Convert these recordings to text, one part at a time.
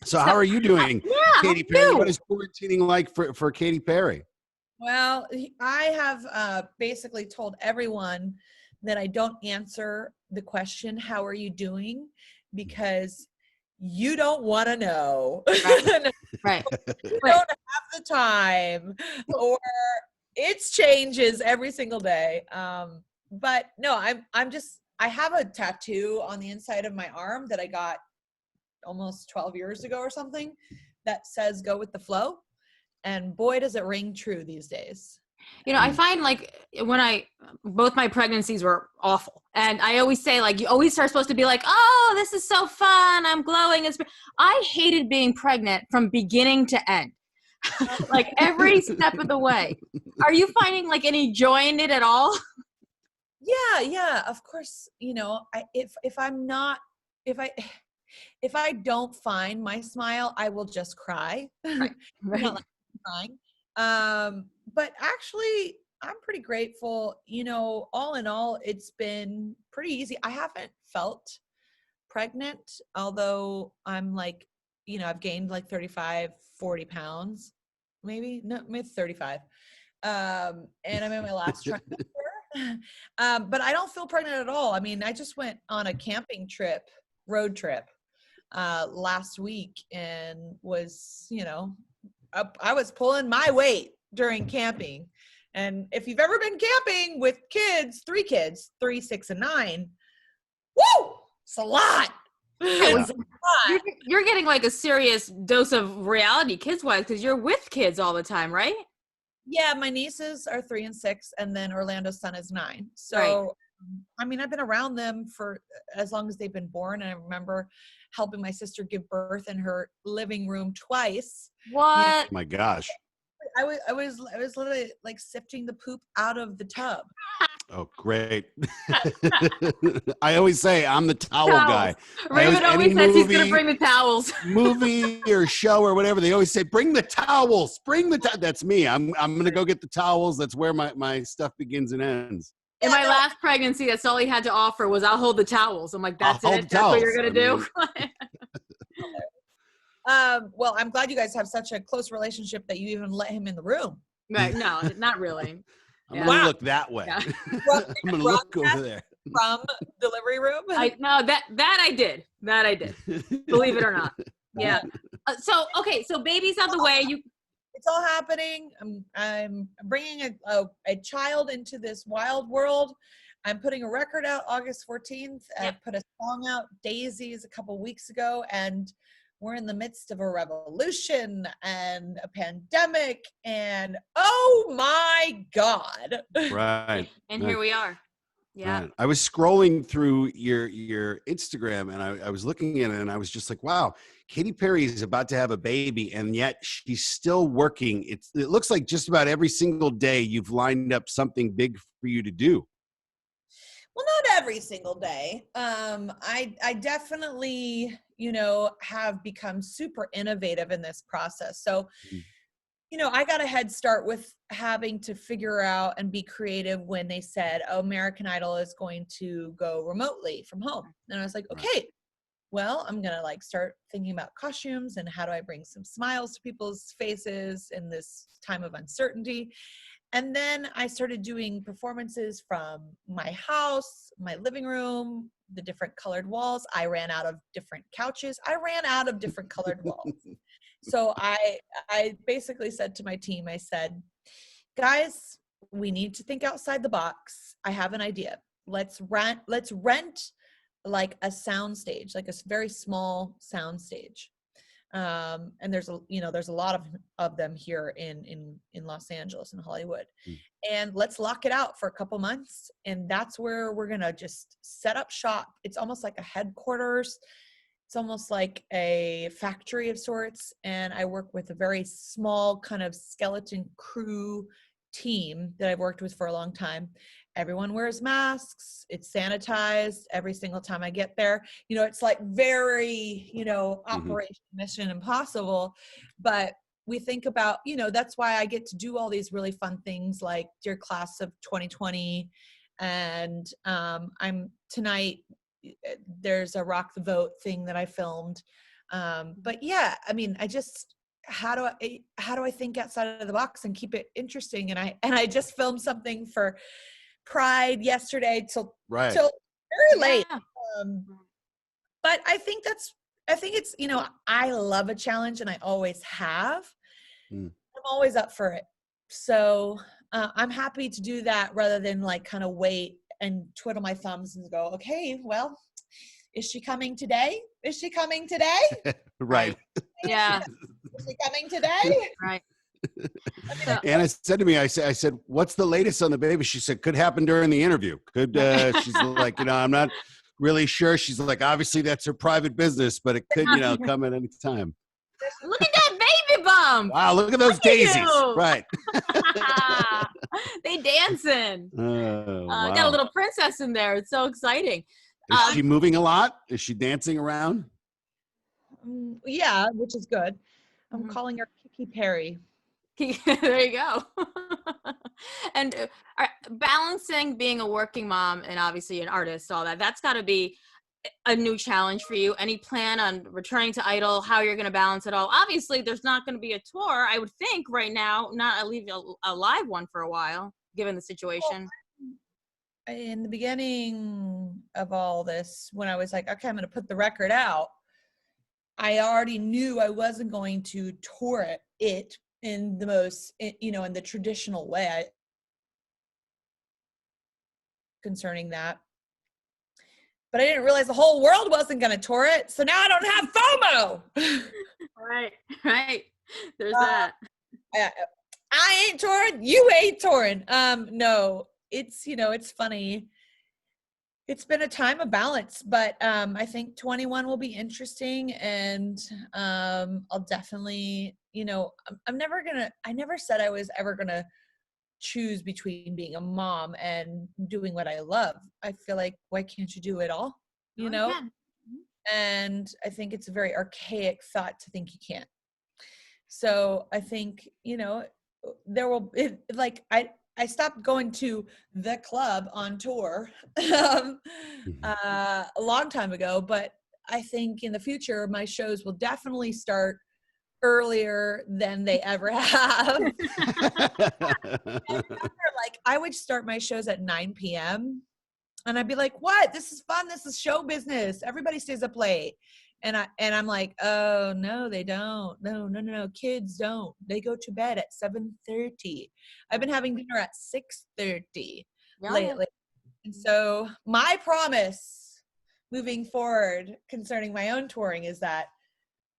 So how are you doing, yeah, Katy Perry? What is quarantining like for Katy Perry? Well, I have basically told everyone that I don't answer the question, how are you doing? Because you don't want to know. Right. Right. You don't have the time, or it changes every single day. But no, I have a tattoo on the inside of my arm that I got almost 12 years ago or something that says go with the flow. And boy, does it ring true these days. I find like both my pregnancies were awful. And I always say, like, you always are supposed to be like, oh, this is so fun. I'm glowing. I hated being pregnant from beginning to end, like every step of the way. Are you finding like any joy in it at all? Yeah, of course. If I'm not, if I don't find my smile, I will just cry. Right. Not like crying. But actually, I'm pretty grateful. All in all, it's been pretty easy. I haven't felt pregnant, although I'm like, I've gained like 35, 40 pounds, maybe 35. And I'm in my last trimester. But I don't feel pregnant at all. I mean, I just went on a camping road trip, last week, and was, I was pulling my weight during camping. And if you've ever been camping with kids, 3, 6, and 9, woo, it's a lot. Yeah. You're getting like a serious dose of reality kids-wise, because you're with kids all the time, right? Yeah, my nieces are 3 and 6, and then Orlando's son is 9. So, right. I mean, I've been around them for as long as they've been born. And I remember helping my sister give birth in her living room twice. What? Oh my gosh. I was literally like sifting the poop out of the tub. Oh, great. I always say I'm the towel guy. Raymond always says he's going to bring the towels. Movie or show or whatever, they always say, bring the towels, That's me. I'm going to go get the towels. That's where my stuff begins and ends. In my last pregnancy, that's all he had to offer was, I'll hold the towels. I'm like, that's it? That's what you're going to do? Well, I'm glad you guys have such a close relationship that you even let him in the room. Right? No, not really. I'm going to look that way. Yeah. I'm going to look over there. From delivery room? That I did. Believe it or not. Yeah. So baby's out the way. It's all happening. I'm bringing a child into this wild world. I'm putting a record out August 14th. I put a song out, Daisies, a couple weeks ago, and we're in the midst of a revolution and a pandemic, and oh my God. Right. And here we are. Yeah. Right. I was scrolling through your Instagram, and I was looking at it, and I was just like, wow, Katy Perry is about to have a baby, and yet she's still working. It looks like just about every single day you've lined up something big for you to do. Well, not every single day. I definitely, have become super innovative in this process. So, I got a head start with having to figure out and be creative when they said, oh, American Idol is going to go remotely from home. And I was like, okay, well, I'm going to start thinking about costumes and how do I bring some smiles to people's faces in this time of uncertainty. And then I started doing performances from my house, my living room, the different colored walls. I ran out of different couches. I ran out of different colored walls. So I basically said to my team, I said, guys, we need to think outside the box. I have an idea. Let's rent like a sound stage, like a very small sound stage. And there's a lot of them here in Los Angeles and Hollywood. And let's lock it out for a couple months. And that's where we're going to just set up shop. It's almost like a headquarters. It's almost like a factory of sorts. And I work with a very small kind of skeleton crew team that I've worked with for a long time. Everyone wears masks. It's sanitized every single time I get there. It's like very, Operation Mission Impossible. But we think about, that's why I get to do all these really fun things like Dear Class of 2020. And I'm tonight, there's a Rock the Vote thing that I filmed But yeah, I mean, how do I think outside of the box and keep it interesting? And I just filmed something for Pride yesterday till Right. very late. Yeah. But I think it's, I love a challenge and I always have. Mm. I'm always up for it. So I'm happy to do that rather than like kind of wait and twiddle my thumbs and go, okay, well, is she coming today? Is she coming today? Right. Yeah. Is she coming today? Right. So, Anna said to me, I said, what's the latest on the baby? She said, could happen during the interview. Could, she's like, I'm not really sure. She's like, obviously that's her private business, but it could, come at any time. Look at that baby bump. Wow, look at those daisies. you. Right. They dancing. Wow. Got a little princess in there. It's so exciting. Is she moving a lot? Is she dancing around? yeah, which is good. I'm Mhm. calling her Katy Perry. There you go. And balancing being a working mom and obviously an artist, all that's got to be a new challenge for you. Any plan on returning to Idol, how you're going to balance it all? Obviously, there's not going to be a tour, I would think, right now, not at least a live one for a while, given the situation. In the beginning of all this, when I was like, okay, I'm going to put the record out, I already knew I wasn't going to tour it in the most, in the traditional way concerning that. But I didn't realize the whole world wasn't going to tour it. So now I don't have FOMO. Right. There's that. I ain't touring. You ain't touring. No, it's funny. It's been a time of balance, but I think 21 will be interesting, and I'll definitely, I never said I was ever gonna choose between being a mom and doing what I love. I feel like, why can't you do it all? And I think it's a very archaic thought to think you can't. So I think, I stopped going to the club on tour a long time ago, but I think in the future, my shows will definitely start earlier than they ever have. I would start my shows at 9 p.m. and I'd be like, what? This is fun. This is show business. Everybody stays up late. And I'm like, oh, no, they don't. No. Kids don't. They go to bed at 7:30. I've been having dinner at 6:30 lately. And so my promise moving forward concerning my own touring is that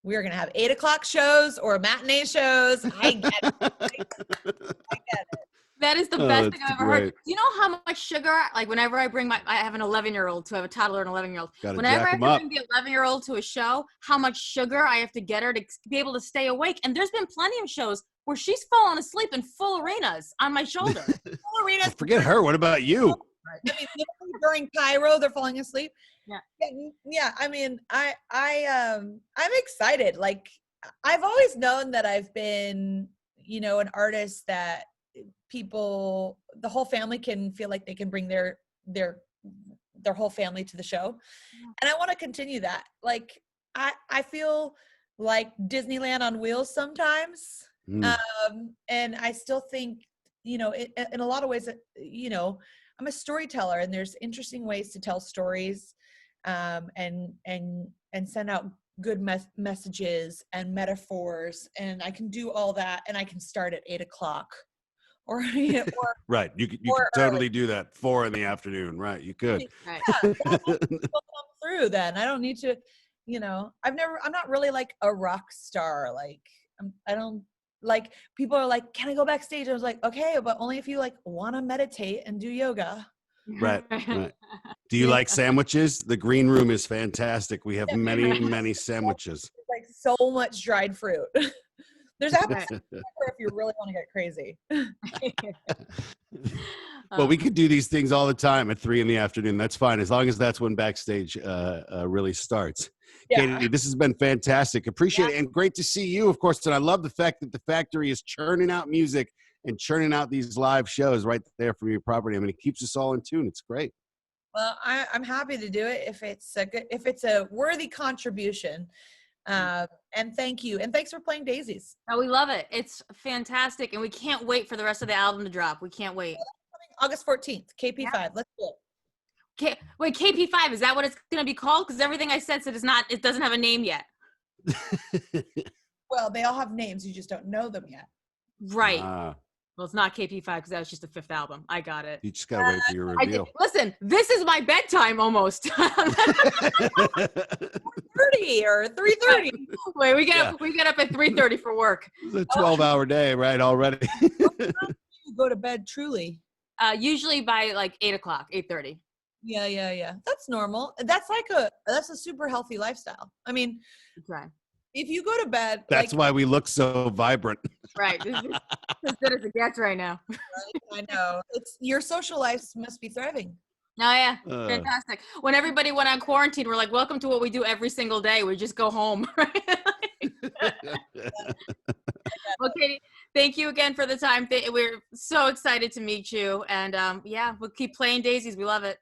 we're going to have 8 o'clock shows or matinee shows. I get it. I get it. That is the best thing I've ever heard. great. Do you know how much sugar, like whenever I bring I have an 11-year-old, so I have a toddler and 11-year-old. Whenever I have to bring the 11-year-old to a show, how much sugar I have to get her to be able to stay awake. And there's been plenty of shows where she's fallen asleep in full arenas on my shoulder. Full arenas. Well, forget her. What about you? I mean, during Cairo, they're falling asleep. Yeah. I mean, I'm excited. Like, I've always known that I've been, an artist that people, the whole family can feel like they can bring their whole family to the show. And I want to continue that. Like, I feel like Disneyland on wheels sometimes. And I still think, in a lot of ways, I'm a storyteller, and there's interesting ways to tell stories, and send out good messages and metaphors. And I can do all that, and I can start at 8 o'clock. Or right, you could totally do that 4 p.m. Right, you could. Right. Yeah, come through. Then I don't need to. I'm not really like a rock star. Like, I don't like, people are like, can I go backstage? I was like, okay, but only if you like want to meditate and do yoga. Right. Do you like sandwiches? The green room is fantastic. We have many sandwiches. Like, so much dried fruit. There's apples if you really want to get crazy. Well, we could do these things all the time at 3 p.m. That's fine, as long as that's when backstage really starts. Yeah. Katy, this has been fantastic. Appreciate it, and great to see you, of course. And I love the fact that the factory is churning out music and churning out these live shows right there from your property. I mean, it keeps us all in tune. It's great. Well, I'm happy to do it if it's a worthy contribution. And thank you. And thanks for playing Daisies. Oh, we love it. It's fantastic. And we can't wait for the rest of the album to drop. We can't wait. August 14th, KP5. Let's do it. Wait, KP5, is that what it's going to be called? Because everything I said it's not, it doesn't have a name yet. Well, they all have names. You just don't know them yet. Right. Well, it's not KP5 because that was just the 5th album. I got it. You just got to wait for your reveal. Listen, this is my bedtime almost. 3:30 or 3:30. Wait, we get up at 3:30 for work. It's a 12-hour day, right? Already. You go to bed truly. Usually by like 8 o'clock, 8:30. Yeah. That's normal. That's a super healthy lifestyle. I mean, Right. if you go to bed, That's why we look so vibrant. Right. This is as good as it gets right now. I know. Your social life must be thriving. Oh yeah, fantastic. When everybody went on quarantine, we're like, welcome to what we do every single day. We just go home. Well, Katy, thank you again for the time. We're so excited to meet you. And we'll keep playing Daisies. We love it.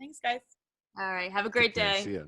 Thanks, guys. All right. Have a great day. See ya.